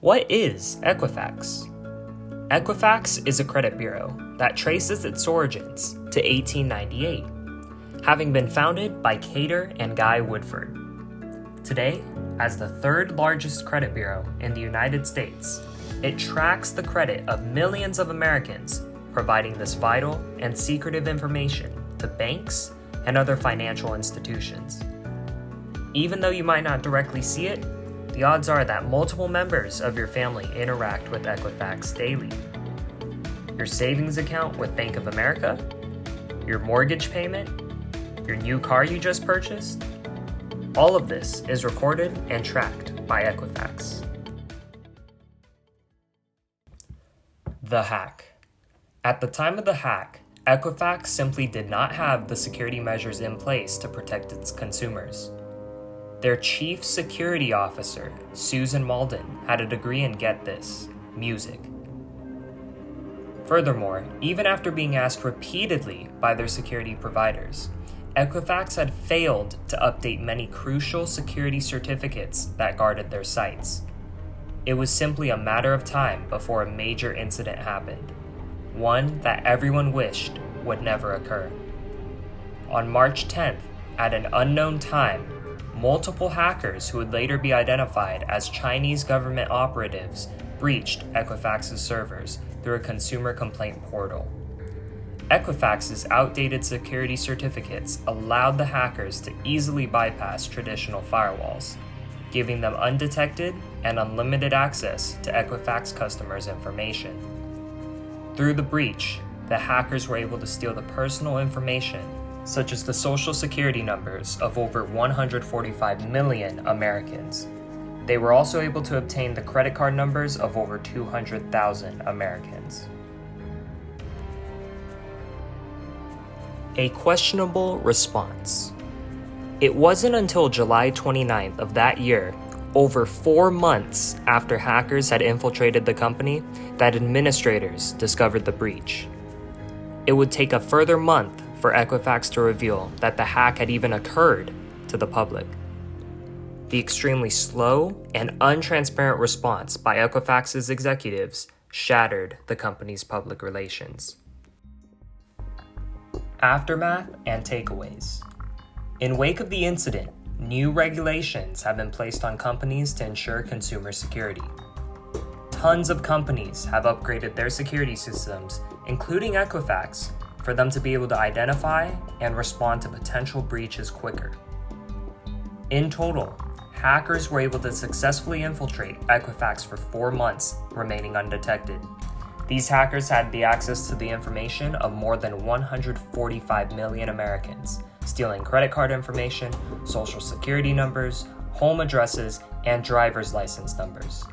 What is Equifax? Equifax is a credit bureau that traces its origins to 1898, having been founded by Cater and Guy Woodford. Today, as the third largest credit bureau in the United States, it tracks the credit of millions of Americans, providing this vital and secretive information to banks and other financial institutions. Even though you might not directly see it, the odds are that multiple members of your family interact with Equifax daily. Your savings account with Bank of America, your mortgage payment, your new car you just purchased, all of this is recorded and tracked by Equifax. The hack. At the time of the hack, Equifax simply did not have the security measures in place to protect its consumers. Their chief security officer, Susan Malden, had a degree in, get this, music. Furthermore, even after being asked repeatedly by their security providers, Equifax had failed to update many crucial security certificates that guarded their sites. It was simply a matter of time before a major incident happened, one that everyone wished would never occur. On March 10th, at an unknown time, multiple hackers who would later be identified as Chinese government operatives breached Equifax's servers through a consumer complaint portal. Equifax's outdated security certificates allowed the hackers to easily bypass traditional firewalls, giving them undetected and unlimited access to Equifax customers' information. Through the breach, the hackers were able to steal the personal information such as the social security numbers of over 145 million Americans. They were also able to obtain the credit card numbers of over 200,000 Americans. A questionable response. It wasn't until July 29th of that year, over 4 months after hackers had infiltrated the company, that administrators discovered the breach. It would take a further month for Equifax to reveal that the hack had even occurred to the public. The extremely slow and untransparent response by Equifax's executives shattered the company's public relations. Aftermath and takeaways. In wake of the incident, new regulations have been placed on companies to ensure consumer security. Tons of companies have upgraded their security systems, including Equifax, for them to be able to identify and respond to potential breaches quicker. In total, hackers were able to successfully infiltrate Equifax for 4 months, remaining undetected. These hackers had the access to the information of more than 145 million Americans, stealing credit card information, social security numbers, home addresses, and driver's license numbers.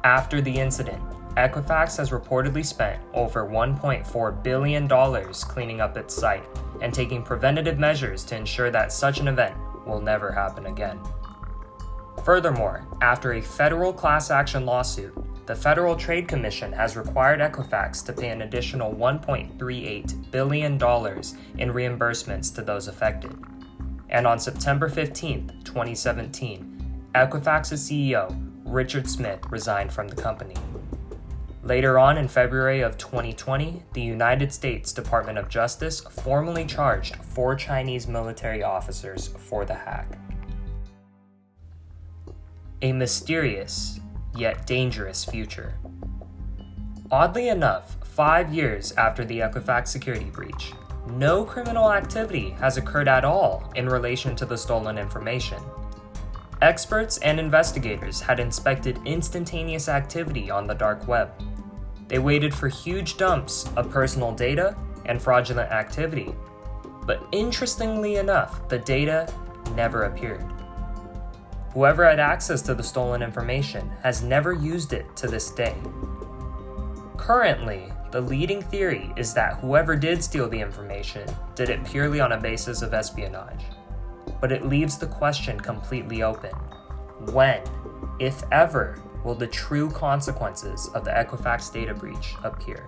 After the incident, Equifax has reportedly spent over $1.4 billion cleaning up its site and taking preventative measures to ensure that such an event will never happen again. Furthermore, after a federal class action lawsuit, the Federal Trade Commission has required Equifax to pay an additional $1.38 billion in reimbursements to those affected. And on September 15, 2017, Equifax's CEO, Richard Smith, resigned from the company. Later on in February of 2020, the United States Department of Justice formally charged 4 Chinese military officers for the hack. A mysterious, yet dangerous future. Oddly enough, 5 years after the Equifax security breach, no criminal activity has occurred at all in relation to the stolen information. Experts and investigators had inspected instantaneous activity on the dark web. They waited for huge dumps of personal data and fraudulent activity, but interestingly enough, the data never appeared. Whoever had access to the stolen information has never used it to this day. Currently, the leading theory is that whoever did steal the information did it purely on a basis of espionage. But it leaves the question completely open. When, if ever, will the true consequences of the Equifax data breach appear?